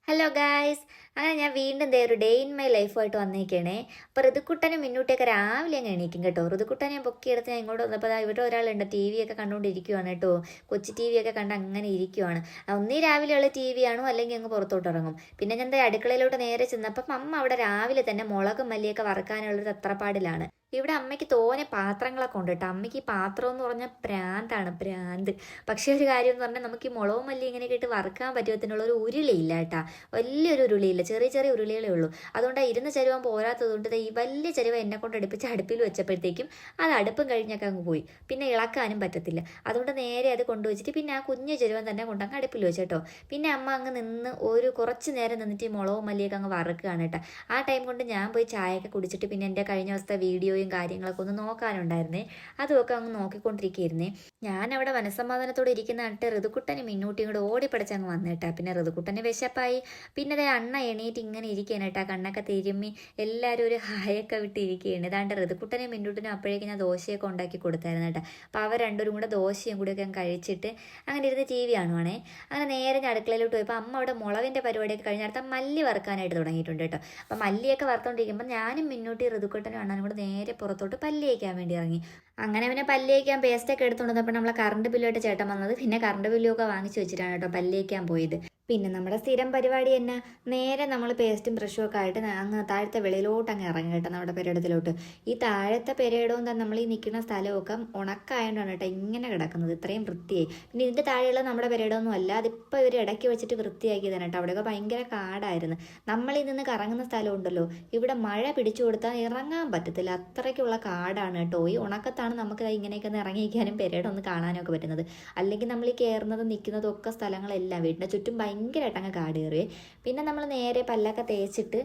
Hello guys, അങ്ങനെ ഞാൻ വീണ്ടും ഒരു ഡേ ഇൻ മൈ ലൈഫായിട്ട് വന്നേക്കണേ. അപ്പോൾ ഋതുക്കുട്ടനും മിന്നൂട്ടിയൊക്കെ രാവിലെ അങ്ങ് എണീക്കും കേട്ടോ. ഋതുക്കുട്ടനെ പൊക്കിയെടുത്ത് ഞാൻ ഇങ്ങോട്ട് വന്നപ്പോൾ ഇവിടെ ഒരാളുണ്ട്, ടി വി ഒക്കെ കണ്ടുകൊണ്ടിരിക്കുവാണ് കേട്ടോ. കൊച്ചു ടി വി ഒക്കെ കണ്ട് അങ്ങനെ ഇരിക്കുവാണ്. ഒന്നീ രാവിലെയുള്ള ടി വി ആണോ അല്ലെങ്കിൽ അങ്ങ് പുറത്തോട്ട് ഇറങ്ങും. പിന്നെ ഞാൻ അടുക്കളയിലോട്ട് നേരെ ചെന്നപ്പം അമ്മ അവിടെ രാവിലെ തന്നെ മുളകും മല്ലിയൊക്കെ വറുക്കാനുള്ളൊരു തത്രപ്പാടിലാണ്. ഇവിടെ അമ്മയ്ക്ക് തോനെ പാത്രങ്ങളൊക്കെ ഉണ്ട് കേട്ടോ. അമ്മയ്ക്ക് ഈ പാത്രം എന്ന് പറഞ്ഞാൽ പ്രാന്താണ്, പ്രാന്ത്. പക്ഷേ ഒരു കാര്യം എന്ന് പറഞ്ഞാൽ നമുക്ക് ഈ മുളകും മല്ലി ഇങ്ങനെയൊക്കെ ഇട്ട് വറുക്കാൻ പറ്റുമത്തിനുള്ള ഒരു ഉരുളിയില്ല കേട്ടാ. വലിയൊരു ഉരുളിയില്ല, ചെറിയ ചെറിയ ഉരുളികളേ ഉള്ളൂ. അതുകൊണ്ട് ഇരുന്ന് ചരുവാൻ പോരാത്തതുകൊണ്ട് ഈ വലിയ ചരുവ എന്നെ കൊണ്ട് അടുപ്പിച്ച് അടുപ്പിൽ വെച്ചപ്പോഴത്തേക്കും അത് അടുപ്പും കഴിഞ്ഞൊക്കെ അങ്ങ് പോയി. പിന്നെ ഇളക്കാനും പറ്റത്തില്ല. അതുകൊണ്ട് നേരെ അത് കൊണ്ടുവച്ചിട്ട് പിന്നെ ആ കുഞ്ഞു ചരുവൻ തന്നെ കൊണ്ടങ്ങ് അടുപ്പിൽ വെച്ചേട്ടോ. പിന്നെ അമ്മ അങ്ങ് നിന്ന് കുറച്ച് നേരം നിന്നിട്ട് ഈ മുളകും മല്ലിയൊക്കെ അങ്ങ് വറുക്കുകയാണ് കേട്ടോ. ആ ടൈം കൊണ്ട് ഞാൻ പോയി ചായയൊക്കെ കുടിച്ചിട്ട് പിന്നെ എൻ്റെ കഴിഞ്ഞ ദിവസത്തെ വീഡിയോയും കാര്യങ്ങളൊക്കെ ഒന്ന് നോക്കാനുണ്ടായിരുന്നേ. അതുമൊക്കെ അങ്ങ് നോക്കിക്കൊണ്ടിരിക്കുകയായിരുന്നേ. ഞാനവിടെ മനസ്സമാധാനത്തോടെ ഇരിക്കുന്ന കണ്ടിട്ട് ഋതുക്കുട്ടനും മിന്നൂട്ടിയും കൂടെ ഓടിപ്പടച്ച് അങ്ങ് വന്നേട്ടാ. പിന്നെ ഋതുക്കുട്ടന് വിശപ്പായി. പിന്നെ അതേ അണ്ണ എണീറ്റ് ഇങ്ങനെ ഇരിക്കുകയാണ് കണ്ണൊക്കെ തിരുമ്മി എല്ലാവരും ഒരു ഹായൊക്കെ വിട്ട് ഇരിക്കുകയാണ്. ഇതാണ്ട് ഋതുക്കുട്ടനും മിന്നൂട്ടിനും അപ്പോഴേക്കും ഞാൻ ദോശയൊക്കെ ഉണ്ടാക്കി കൊടുത്തായിരുന്നു കേട്ടോ. അപ്പോൾ അവർ രണ്ടുപേരും കൂടെ ദോശയും കൂടിയൊക്കെ അങ്ങ് കഴിച്ചിട്ട് അങ്ങനെ ഇരുന്ന് ടി വി കാണുവാണേ. അങ്ങനെ നേരെ ഞാൻ അടുക്കളയിലോട്ട് പോയപ്പോൾ അമ്മ അവിടെ മുളകിൻ്റെ പരിപാടിയൊക്കെ കഴിഞ്ഞ അടുത്ത മല്ലി വറുക്കാനായിട്ട് തുടങ്ങിയിട്ടുണ്ട് കേട്ടോ. അപ്പോൾ മല്ലിയൊക്കെ വറുത്തോണ്ടിരിക്കുമ്പോൾ ഞാനും മിന്നൂട്ടി ഋതുക്കുട്ടനും അണ്ണനും കൂടെ നേരെ പുറത്തോട്ട് പല്ല് തേക്കാൻ വേണ്ടി ഇറങ്ങി. അങ്ങനെ പിന്നെ പല്ല് തേക്കാൻ പേസ്റ്റൊക്കെ എടുത്തുകൊണ്ട് വന്നപ്പോൾ നമ്മളെ കറണ്ട് ബില്ലുമായിട്ട് ചേട്ടൻ വന്നത്. പിന്നെ കറണ്ട് ബില്ലുമൊക്കെ വാങ്ങിച്ചു വെച്ചിട്ടാണ് കേട്ടോ പല്ല് തേക്കാൻ പോയത്. പിന്നെ നമ്മുടെ സ്ഥിരം പരിപാടി തന്നെ നേരെ നമ്മൾ പേസ്റ്റും ബ്രഷും ഒക്കെ ആയിട്ട് അങ്ങ് താഴത്തെ വെളിയിലോട്ട് അങ്ങ് ഇറങ്ങി കേട്ടോ, നമ്മുടെ പെരയിടത്തിലോട്ട്. ഈ താഴത്തെ പെരയിടവും തന്നെ നമ്മൾ ഈ നിൽക്കുന്ന സ്ഥലമൊക്കെ ഉണക്കായതുകൊണ്ടാണ് കേട്ടോ ഇങ്ങനെ കിടക്കുന്നത്, ഇത്രയും വൃത്തിയായി. പിന്നെ ഇതിൻ്റെ താഴെയുള്ള നമ്മുടെ പെരയിടമൊന്നും അല്ല, അതിപ്പോൾ ഇവർ ഇടയ്ക്ക് വെച്ചിട്ട് വൃത്തിയാക്കിയതാണ് കേട്ടോ. അവിടെയൊക്കെ ഭയങ്കര കാടായിരുന്നു. നമ്മളിൽ നിന്ന് കറങ്ങുന്ന സ്ഥലം ഉണ്ടല്ലോ, ഇവിടെ മഴ പിടിച്ചു കൊടുത്താൽ ഇറങ്ങാൻ പറ്റത്തില്ല, അത്രയ്ക്കുള്ള കാടാണ് കേട്ടോ. ഈ ഉണക്കത്താണ് നമുക്ക് ഇങ്ങനെയൊക്കെ ഒന്ന് ഇറങ്ങിയിരിക്കാനും പെരയിടം ഒന്ന് കാണാനും ഒക്കെ പറ്റുന്നത്. അല്ലെങ്കിൽ നമ്മൾ ഈ കയറുന്നതും നിൽക്കുന്നതും ഒക്കെ സ്ഥലങ്ങളെല്ലാം വീടിൻ്റെ ചുറ്റും ഭയങ്കരമായിട്ട് അങ്ങ് കാട് കയറിയേ. പിന്നെ നമ്മൾ നേരെ പല്ലൊക്കെ തേച്ചിട്ട്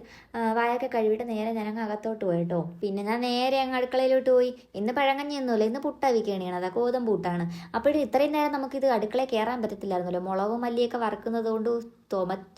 വായൊക്കെ കഴുകിയിട്ട് നേരെ ഞാനങ്ങ് അകത്തോട്ട് പോയി കേട്ടോ. പിന്നെ ഞാൻ നേരെ അങ്ങ് അടുക്കളയിലോട്ട് പോയി. ഇന്ന് പഴങ്കഞ്ഞിയൊന്നുമില്ല, ഇന്ന് പുട്ടാവിക്കുകയാണ്, അതാ ഗോതമ്പ് പുട്ടാണ്. അപ്പോഴും ഇത്രയും നേരം നമുക്കിത് അടുക്കളയിൽ കയറാൻ പറ്റത്തില്ലായിരുന്നല്ലോ, മുളകും മല്ലിയൊക്കെ വറുക്കുന്നത് കൊണ്ട്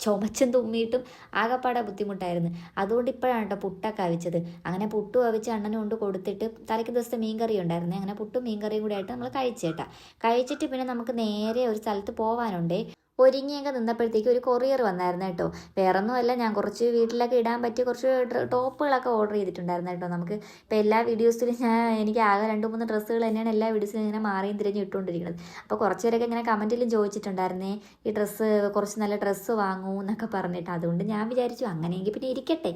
ചുമച്ചും തുമ്മിയിട്ടും ആകെപ്പാടെ ബുദ്ധിമുട്ടായിരുന്നു. അതുകൊണ്ട് ഇപ്പോഴാണ് കേട്ടോ പുട്ടൊക്കെ അവിച്ചത്. അങ്ങനെ പുട്ടും അവിച്ച് അണ്ണനും കൊണ്ട് കൊടുത്തിട്ട് തലയ്ക്ക് ദിവസത്തെ മീൻകറി ഉണ്ടായിരുന്നേ. അങ്ങനെ പുട്ടും മീൻകറിയും കൂടി ആയിട്ട് നമ്മൾ കഴിച്ചേട്ടാ. കഴിച്ചിട്ട് പിന്നെ നമുക്ക് നേരെ ഒരു സ്ഥലത്ത് പോകാനുണ്ടേ. ഒരുങ്ങിയൊക്കെ നിന്നപ്പോഴത്തേക്ക് ഒരു കൊറിയർ വന്നായിരുന്നു കേട്ടോ. വേറൊന്നുമല്ല, ഞാൻ കുറച്ച് വീട്ടിലൊക്കെ ഇടാൻ പറ്റിയ കുറച്ച് ടോപ്പുകളൊക്കെ ഓർഡർ ചെയ്തിട്ടുണ്ടായിരുന്നു കേട്ടോ. നമുക്ക് ഇപ്പോൾ എല്ലാ വീഡിയോസിലും എനിക്ക് ആകെ 2-3 ഡ്രസ്സുകൾ തന്നെയാണ് എല്ലാ വീഡിയോസിലും ഇങ്ങനെ മാറിയും തിരിഞ്ഞ് ഇട്ടുകൊണ്ടിരിക്കുന്നത്. അപ്പോൾ കുറച്ച് പേരൊക്കെ ഇങ്ങനെ കമൻറ്റിലും ചോദിച്ചിട്ടുണ്ടായിരുന്നേ, ഈ ഡ്രസ്സ് കുറച്ച് നല്ല ഡ്രസ്സ് വാങ്ങൂ എന്നൊക്കെ പറഞ്ഞിട്ട്. അതുകൊണ്ട് ഞാൻ വിചാരിച്ചു അങ്ങനെയെങ്കിൽ പിന്നെ ഇരിക്കട്ടെ,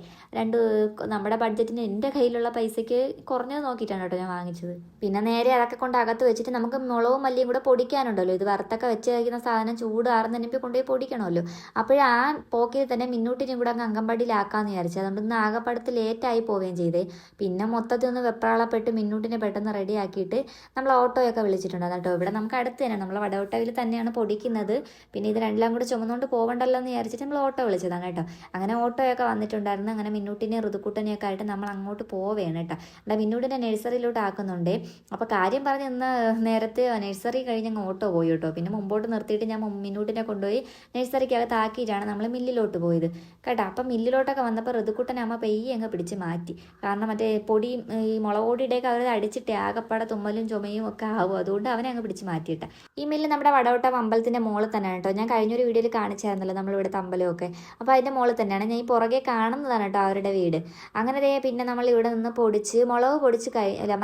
നമ്മുടെ ബഡ്ജറ്റിന് എൻ്റെ കയ്യിലുള്ള പൈസയ്ക്ക് കുറഞ്ഞത് നോക്കിയിട്ടാണ് കേട്ടോ ഞാൻ വാങ്ങിച്ചത്. പിന്നെ നേരെ അതൊക്കെ കൊണ്ട് അകത്ത് വെച്ചിട്ട് നമുക്ക് മുളകും മല്ലിയും കൂടെ പൊടിക്കാനുണ്ടല്ലോ. ഇത് വറുത്തൊക്കെ വെച്ച് കഴിക്കുന്ന സാധനം ചൂടാറുന്ന തന്നെ കൊണ്ടുപോയി പൊടിക്കണമല്ലോ. അപ്പോഴാ പോക്കിൽ തന്നെ മിന്നൂട്ടിനും കൂടെ അങ്ങ് അങ്കമ്പടിയിലാക്കാമെന്ന് വിചാരിച്ചു. അതുകൊണ്ട് ഇന്ന് ആകെപ്പടുത്ത് ലേറ്റായി പോവുകയും ചെയ്തേ. പിന്നെ മൊത്തത്തിൽ ഒന്ന് വെപ്രാളപ്പെട്ട് മിന്നൂട്ടിനെ പെട്ടെന്ന് റെഡിയാക്കിയിട്ട് നമ്മൾ ഓട്ടോയൊക്കെ വിളിച്ചിട്ടുണ്ടായിരുന്നു കേട്ടോ. ഇവിടെ നമുക്ക് അടുത്ത് തന്നെ, നമ്മൾ വടവട്ടവിൽ തന്നെയാണ് പൊടിക്കുന്നത്. പിന്നെ ഇത് രണ്ടെല്ലാം കൂടെ ചുമന്നുകൊണ്ട് പോകണ്ടല്ലോ എന്ന് വിചാരിച്ചിട്ട് നമ്മൾ ഓട്ടോ വിളിച്ചതാണ് കേട്ടോ. അങ്ങനെ ഓട്ടോയൊക്കെ വന്നിട്ടുണ്ടായിരുന്നു. അങ്ങനെ മിന്നൂട്ടിനെയും ഋതുക്കുട്ടനെയൊക്കെ ആയിട്ട് നമ്മൾ അങ്ങോട്ട് പോവുകയാണ് കേട്ടോ. അവിടെ മിന്നൂട്ടിനെ നഴ്സറിയിലോട്ട് ആക്കുന്നുണ്ട്. അപ്പോൾ കാര്യം പറഞ്ഞ് ഇന്ന് നേരത്തെ നഴ്സറി കഴിഞ്ഞ് അങ്ങ് ഓട്ടോ പോയി കേട്ടോ. പിന്നെ മുമ്പോട്ട് നിർത്തിയിട്ട് ഞാൻ മിന്നൂട്ടിനെ കൊണ്ടുപോയി നഴ്സറിക്കകത്ത് ആക്കിയിട്ടാണ് നമ്മൾ മില്ലിലോട്ട് പോയത് കേട്ടോ. അപ്പം മില്ലിലോട്ടൊക്കെ വന്നപ്പോൾ ഋതുക്കുട്ടനെ അമ്മ പെയ്യെ അങ്ങ് പിടിച്ച് മാറ്റി. കാരണം മറ്റേ പൊടിയും ഈ മുളക് പൊടിയുടെയൊക്കെ അവർ അടിച്ചിട്ട് ആകപ്പാടെ തുമ്മലും ചുമയും ഒക്കെ ആവും. അതുകൊണ്ട് അവനെ അങ്ങ് പിടിച്ച് മാറ്റിയിട്ട. ഈ മില്ല് നമ്മുടെ വടവട്ടം അമ്പലത്തിൻ്റെ മോളിൽ തന്നെയാണ് കേട്ടോ. ഞാൻ കഴിഞ്ഞൊരു വീഡിയോയിൽ കാണിച്ചായിരുന്നല്ലോ നമ്മളിവിടുത്തെ അമ്പലമൊക്കെ. അപ്പോൾ അതിൻ്റെ മോളിൽ തന്നെയാണ്. ഞാൻ ഈ പുറകെ കാണുന്നതാണ് കേട്ടോ അവരുടെ വീട്. അങ്ങനെ പിന്നെ നമ്മൾ ഇവിടെ നിന്ന് പൊടിച്ച്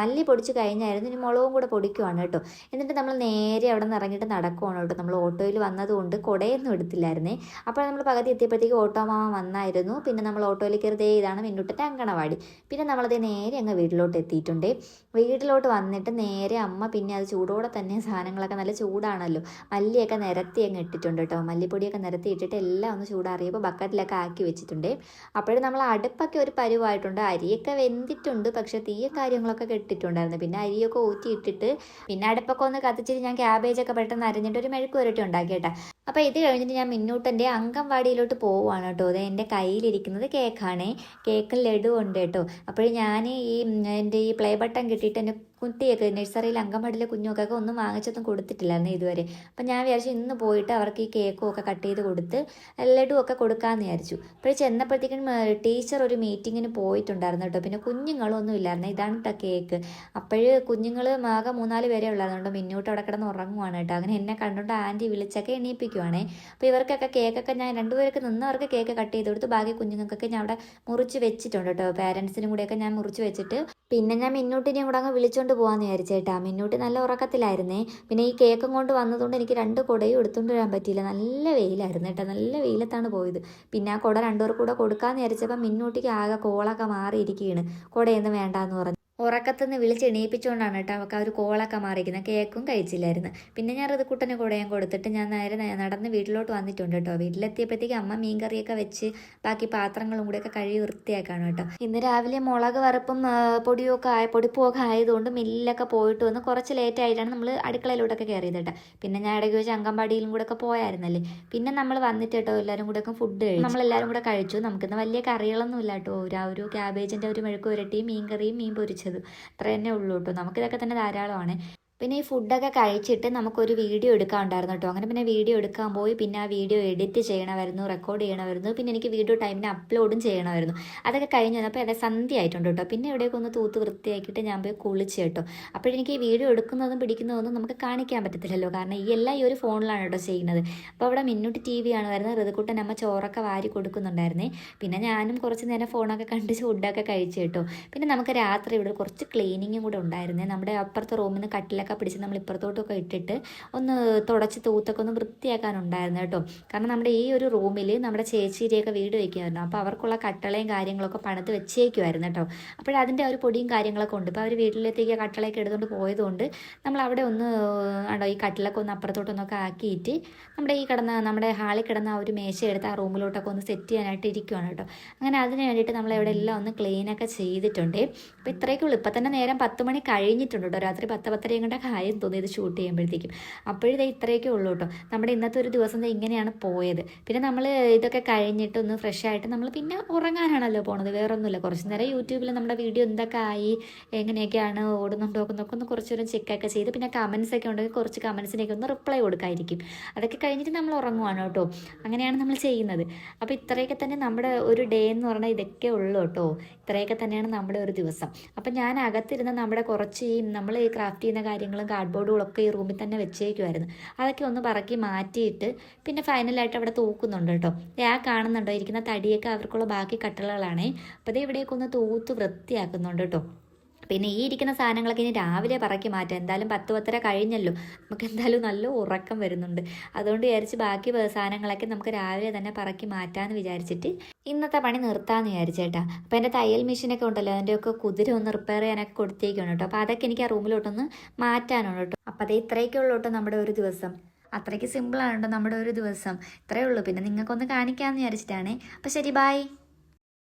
മല്ലി പൊടിച്ച് കഴിഞ്ഞായിരുന്നു. ഇനി മുളകും കൂടെ പൊടിക്കുവാണ് കേട്ടോ. എന്നിട്ട് നമ്മൾ നേരെ അവിടെ നിന്ന് ഇറങ്ങിയിട്ട് നടക്കുവാണ് കേട്ടോ. നമ്മൾ ഓട്ടോയിൽ വന്നതുകൊണ്ട് കുടയൊന്നും എടുത്തില്ലായിരുന്നേ. അപ്പോൾ നമ്മൾ പകുതി എത്തിയപ്പോഴത്തേക്ക് ഓട്ടോ മാമ വന്നായിരുന്നു. പിന്നെ നമ്മൾ ഓട്ടോയിൽ കയറി ഇതാണ് മിന്നൂട്ടിൻ്റെ അങ്കണവാടി. പിന്നെ നമ്മളത് നേരെ അങ്ങ് വീട്ടിലോട്ട് എത്തിയിട്ടുണ്ട്. വീട്ടിലോട്ട് വന്നിട്ട് നേരെ അമ്മ പിന്നെ അത് ചൂടോടെ തന്നെ സാധനങ്ങളൊക്കെ നല്ല ചൂടാണല്ലോ, മല്ലിയൊക്കെ നിരത്തി അങ്ങ് ഇട്ടിട്ടുണ്ട് കേട്ടോ. മല്ലിപ്പൊടിയൊക്കെ നിരത്തി ഇട്ടിട്ട് എല്ലാം ഒന്ന് ചൂടാറിയപ്പോൾ ബക്കറ്റിലൊക്കെ ആക്കി വെച്ചിട്ടുണ്ട്. അപ്പോഴും നമ്മൾ അടുപ്പൊക്കെ ഒരു പരുവായിട്ടുണ്ട്. അരിയൊക്കെ വെന്തിട്ടുണ്ട്, പക്ഷേ തീയ കാര്യങ്ങളൊക്കെ കെട്ടിട്ടുണ്ടായിരുന്നു. പിന്നെ അരിയൊക്കെ ഊറ്റിയിട്ടിട്ട് പിന്നെ അടുപ്പൊക്കെ ഒന്ന് കത്തിച്ചിട്ട് ഞാൻ ക്യാബേജൊക്കെ പെട്ടെന്ന് അരിഞ്ഞിട്ട് ഒരു മെഴുക്ക് പുരട്ടി ഉണ്ടാക്കിയേട്ടാ. അപ്പോൾ ഇത് കഴിഞ്ഞിട്ട് ഞാൻ മിന്നൂട്ടൻ്റെ അംഗൻവാടിയിലോട്ട് പോവുകയാണ് കേട്ടോ. അത് എൻ്റെ കയ്യിലിരിക്കുന്നത് കേക്കാണേ. കേക്കും ലഡു ഉണ്ട് കേട്ടോ. അപ്പോൾ ഞാൻ എൻ്റെ ഈ പ്ലേ ബട്ടൺ കിട്ടിയിട്ട് എൻ്റെ കുട്ടിയൊക്കെ നഴ്സറിയിൽ അങ്കൻവാടിയിലെ കുഞ്ഞുമൊക്കെ ഒന്നും വാങ്ങിച്ചൊന്നും കൊടുത്തിട്ടില്ലായിരുന്നു ഇതുവരെ. അപ്പം ഞാൻ വിചാരിച്ചു ഇന്ന് പോയിട്ട് അവർക്ക് ഈ കേക്കും ഒക്കെ കട്ട് ചെയ്ത് കൊടുത്ത് ലഡുവും ഒക്കെ കൊടുക്കാമെന്ന് വിചാരിച്ചു. അപ്പോൾ ചെന്നപ്പോഴത്തേക്കും ടീച്ചർ ഒരു മീറ്റിങ്ങിന് പോയിട്ടുണ്ടായിരുന്നു കേട്ടോ. പിന്നെ കുഞ്ഞുങ്ങളൊന്നും ഇല്ലായിരുന്നു. ഇതാണ് കേട്ടോ കേക്ക്. അപ്പോഴ് കുഞ്ഞുങ്ങൾ ആകെ 3-4 പേരെ ഉള്ളതുകൊണ്ട് മിന്നൂട്ട് അവിടെ കിടന്ന് ഉറങ്ങുവാണ് കേട്ടോ. അങ്ങനെ എന്നെ കണ്ടുകൊണ്ട് ആൻറ്റി വിളിച്ചൊക്കെ എണീപ്പിക്കുവാണേ. അപ്പോൾ ഇവർക്കൊക്കെ കേക്കൊക്കെ ഞാൻ 2 പേർക്ക് നിന്നവർക്ക് കേക്ക് കട്ട് ചെയ്ത് കൊടുത്ത് ബാക്കി കുഞ്ഞുങ്ങൾക്കൊക്കെ ഞാൻ അവിടെ മുറിച്ച് വെച്ചിട്ടുണ്ട് കേട്ടോ. പാരൻസിനും കൂടെയൊക്കെ ഞാൻ മുറിച്ച് വെച്ചിട്ട് പിന്നെ ഞാൻ മിന്നൂട്ടിനെയും കൂടെ അങ്ങ് വിളിച്ചുകൊണ്ട് പോകാമെന്ന് വിചാരിച്ചേട്ടാ. മിന്നൂട്ടി നല്ല ഉറക്കത്തിലായിരുന്നേ. പിന്നെ ഈ കേക്കും കൊണ്ട് വന്നതുകൊണ്ട് എനിക്ക് 2 കുടയും എടുത്തുകൊണ്ട് വരാൻ പറ്റിയില്ല. നല്ല വെയിലായിരുന്നു കേട്ടോ. നല്ല വെയിലത്താണ് പോയത്. പിന്നെ ആ കുട 2 പേർക്ക് കൂടെ കൊടുക്കാമെന്ന് വിചാരിച്ചപ്പോൾ മിന്നൂട്ടിക്ക് ആകെ കോളൊക്കെ മാറിയിരിക്കുകയാണ്. കുടയൊന്നും വേണ്ടാന്ന് പറഞ്ഞു. ഉറക്കത്തുനിന്ന് വിളിച്ച് എണീപ്പിച്ചുകൊണ്ടാണ് കേട്ടോ അവൾക്ക് ആ ഒരു കോളൊക്കെ മാറിയിരിക്കുന്നത്. കേക്കും കഴിച്ചില്ലായിരുന്നു. പിന്നെ ഞാൻ ഋതുക്കുട്ടന് കുടയും കൊടുത്തിട്ട് ഞാൻ നേരെ നടന്ന് വീട്ടിലോട്ട് വന്നിട്ടുണ്ട് കേട്ടോ. വീട്ടിലെത്തിയപ്പോഴത്തേക്ക് അമ്മ മീൻ കറിയൊക്കെ വെച്ച് ബാക്കി പാത്രങ്ങളും കൂടെയൊക്കെ കഴുകി വൃത്തിയാക്കാണ് കേട്ടോ. ഇന്ന് രാവിലെ മുളക് വറുപ്പും പൊടിപ്പുമൊക്കെ ആയതുകൊണ്ട് മില്ലൊക്കെ പോയിട്ട് വന്ന് കുറച്ച് ലേറ്റ് ആയിട്ടാണ് നമ്മൾ അടുക്കളയിലോട്ടൊക്കെ കയറിയത് കേട്ടോ. പിന്നെ ഞാൻ ഇടയ്ക്ക് വെച്ച് അങ്കൻവാടിയിലും കൂടെ ഒക്കെ പോയായിരുന്നല്ലേ. പിന്നെ നമ്മൾ വന്നിട്ട് കേട്ടോ എല്ലാവരും കൂടെ ഒക്കെ ഫുഡ് കഴിച്ചു. നമ്മളെല്ലാവരും കൂടെ കഴിച്ചു. നമുക്കിന്ന് വലിയ കറികളൊന്നും ഇല്ല കേട്ടോ. ഒരു ക്യാബേജിൻ്റെ ഒരു മെഴുക്ക് പുരട്ടിയും മീൻ കറിയും മീൻ പൊരിച്ചത് അത്ര തന്നെ ഉള്ളൂ കേട്ടോ. നമുക്കിതൊക്കെ തന്നെ ധാരാളമാണ്. പിന്നെ ഈ ഫുഡൊക്കെ കഴിച്ചിട്ട് നമുക്കൊരു വീഡിയോ എടുക്കാനുണ്ടായിരുന്നു കേട്ടോ. അങ്ങനെ പിന്നെ വീഡിയോ എടുക്കാൻ പോയി. പിന്നെ ആ വീഡിയോ എഡിറ്റ് ചെയ്യണമായിരുന്നു, റെക്കോർഡ് ചെയ്യണമായിരുന്നു. പിന്നെ എനിക്ക് വീഡിയോ ടൈമിന് അപ്ലോഡും ചെയ്യണമായിരുന്നു. അതൊക്കെ കഴിഞ്ഞ് വന്നപ്പോൾ അത് സന്ധ്യ ആയിട്ടുണ്ട് കേട്ടോ. പിന്നെ എവിടെയൊക്കെ ഒന്ന് തൂത്ത് വൃത്തിയാക്കിയിട്ട് ഞാൻ പോയി കുളിച്ച് കേട്ടോ. അപ്പോഴെനിക്ക് ഈ വീഡിയോ എടുക്കുന്നതും പിടിക്കുന്നതൊന്നും നമുക്ക് കാണിക്കാൻ പറ്റത്തില്ലല്ലോ. കാരണം ഈ ഒരു ഫോണിലാണ് കേട്ടോ ചെയ്യുന്നത്. അപ്പോൾ അവിടെ മിന്നൂട്ടി TV ആണ് വരുന്നത്. ഋതുക്കുട്ടൻ അമ്മ ചോറൊക്കെ വാരി കൊടുക്കുന്നുണ്ടായിരുന്നേ. പിന്നെ ഞാനും കുറച്ച് നേരം ഫോണൊക്കെ കണ്ട് ഫുഡൊക്കെ കഴിച്ചു കേട്ടോ. പിന്നെ നമുക്ക് രാത്രി ഇവിടെ കുറച്ച് ക്ലീനിങ്ങും കൂടെ ഉണ്ടായിരുന്നേ. നമ്മുടെ അപ്പുറത്തെ റൂമിൽ നിന്ന് കട്ടിലൊക്കെ പിടിച്ച് നമ്മൾ ഇപ്പുറത്തോട്ടൊക്കെ ഇട്ടിട്ട് ഒന്ന് തുടച്ച് തൂത്തൊക്കെ ഒന്ന് വൃത്തിയാക്കാനുണ്ടായിരുന്നു കേട്ടോ. കാരണം നമ്മുടെ ഈ ഒരു റൂമിൽ നമ്മുടെ ചേച്ചിയുടെയൊക്കെ വീട് വയ്ക്കുമായിരുന്നു. അപ്പോൾ അവർക്കുള്ള കട്ടളയും കാര്യങ്ങളൊക്കെ പണിത് വെച്ചേക്കുമായിരുന്നു കേട്ടോ. അപ്പോഴതിൻ്റെ ഒരു പൊടിയും കാര്യങ്ങളൊക്കെ ഉണ്ട്. ഇപ്പോൾ അവർ വീട്ടിലേക്ക് കട്ടളയൊക്കെ എടുത്തുകൊണ്ട് പോയതുകൊണ്ട് നമ്മൾ അവിടെ ഒന്ന് ഈ കട്ടിലൊക്കെ ഒന്ന് അപ്പുറത്തോട്ടൊന്നൊക്കെ ആക്കിയിട്ട് നമ്മുടെ ഹാളിൽ കിടന്ന ആ ഒരു മേശ എടുത്ത് ആ റൂമിലോട്ടൊക്കെ ഒന്ന് സെറ്റ് ചെയ്യാനായിട്ട് ഇരിക്കുവാണ് കേട്ടോ. അങ്ങനെ അതിന് വേണ്ടിയിട്ട് നമ്മളെവിടെ എല്ലാം ഒന്ന് ക്ലീനൊക്കെ ചെയ്തിട്ടുണ്ട്. അപ്പോൾ ഇത്രയൊക്കെ ഉള്ളൂ. ഇപ്പം തന്നെ നേരം 10 മണി കഴിഞ്ഞിട്ടുണ്ട് കേട്ടോ. രാത്രി 10-10:30 കൊണ്ട് കാര്യം തോന്നി ഇത് ഷൂട്ട് ചെയ്യുമ്പോഴത്തേക്കും. അപ്പോഴേ ഇത്രയൊക്കെ ഉള്ളൂ കേട്ടോ. നമ്മുടെ ഇന്നത്തെ ഒരു ദിവസം ഇങ്ങനെയാണ് പോയത്. പിന്നെ നമ്മൾ ഇതൊക്കെ കഴിഞ്ഞിട്ട് ഒന്ന് ഫ്രഷ് ആയിട്ട് നമ്മൾ പിന്നെ ഉറങ്ങാനാണല്ലോ പോണത്. വേറൊന്നുമില്ല. കുറച്ച് നേരം യൂട്യൂബിൽ നമ്മുടെ വീഡിയോ എന്തൊക്കെ ആയി, എങ്ങനെയൊക്കെയാണ് ഓടുന്നുണ്ടോ എന്നൊക്കെ ഒന്ന് കുറച്ച് നേരം ചെക്കൊക്കെ ചെയ്ത് പിന്നെ കമൻസ് ഒക്കെ ഉണ്ടെങ്കിൽ കുറച്ച് കമൻസിനൊക്കെ ഒന്ന് റിപ്ലൈ കൊടുക്കായിരിക്കും. അതൊക്കെ കഴിഞ്ഞിട്ട് നമ്മൾ ഉറങ്ങുവാണ് കേട്ടോ. അങ്ങനെയാണ് നമ്മൾ ചെയ്യുന്നത്. അപ്പോൾ ഇത്രയൊക്കെ തന്നെ നമ്മുടെ ഒരു ഡേ എന്ന് പറഞ്ഞാൽ ഇതൊക്കെ ഉള്ളൂ കേട്ടോ. ഇത്രയൊക്കെ തന്നെയാണ് നമ്മുടെ ഒരു ദിവസം. അപ്പം ഞാൻ അകത്തിരുന്ന നമ്മുടെ കുറച്ച് നമ്മൾ ഈ ക്രാഫ്റ്റ് ചെയ്യുന്ന കാര്യങ്ങളും കാർഡ്ബോർഡുകളൊക്കെ ഈ റൂമിൽ തന്നെ വെച്ചേക്കുമായിരുന്നു. അതൊക്കെ ഒന്ന് പറക്കി മാറ്റിയിട്ട് പിന്നെ ഫൈനലായിട്ട് അവിടെ തൂക്കുന്നുണ്ട് കേട്ടോ. ആ കാണുന്നുണ്ടോ ഇരിക്കുന്ന തടിയൊക്കെ അവർക്കുള്ള ബാക്കി കട്ടളകളാണേ. അപ്പോൾ അത് ഇവിടേക്ക് ഒന്ന് തൂത്ത് വൃത്തിയാക്കുന്നുണ്ട് കേട്ടോ. പിന്നെ ഈ ഇരിക്കുന്ന സാധനങ്ങളൊക്കെ ഇനി രാവിലെ പറക്കി മാറ്റാം. എന്തായാലും 10-10:30 കഴിഞ്ഞല്ലോ. നമുക്ക് എന്തായാലും നല്ല ഉറക്കം വരുന്നുണ്ട്. അതുകൊണ്ട് വിചാരിച്ച് ബാക്കി സാധനങ്ങളൊക്കെ നമുക്ക് രാവിലെ തന്നെ പറക്കി മാറ്റാമെന്ന് വിചാരിച്ചിട്ട് ഇന്നത്തെ പണി നിർത്താമെന്ന് വിചാരിച്ചേട്ടാ. അപ്പോൾ എൻ്റെ തയ്യൽ മെഷീനൊക്കെ ഉണ്ടല്ലോ, അതിൻ്റെയൊക്കെ കുതിര ഒന്ന് റിപ്പയർ ചെയ്യാനൊക്കെ കൊടുത്തേക്കാണ് കേട്ടോ. അപ്പോൾ അതൊക്കെ എനിക്ക് ആ റൂമിലോട്ടൊന്ന് മാറ്റാനുണ്ട് കേട്ടോ. അപ്പോൾ അതേ ഇത്രയൊക്കെ ഉള്ളൂ കേട്ടോ നമ്മുടെ ഒരു ദിവസം. അത്രയ്ക്ക് സിമ്പിളാണ് കേട്ടോ നമ്മുടെ ഒരു ദിവസം. ഇത്രയേ ഉള്ളൂ. പിന്നെ നിങ്ങൾക്കൊന്ന് കാണിക്കാമെന്ന് വിചാരിച്ചിട്ടാണേ. അപ്പോൾ ശരി, ബായ്.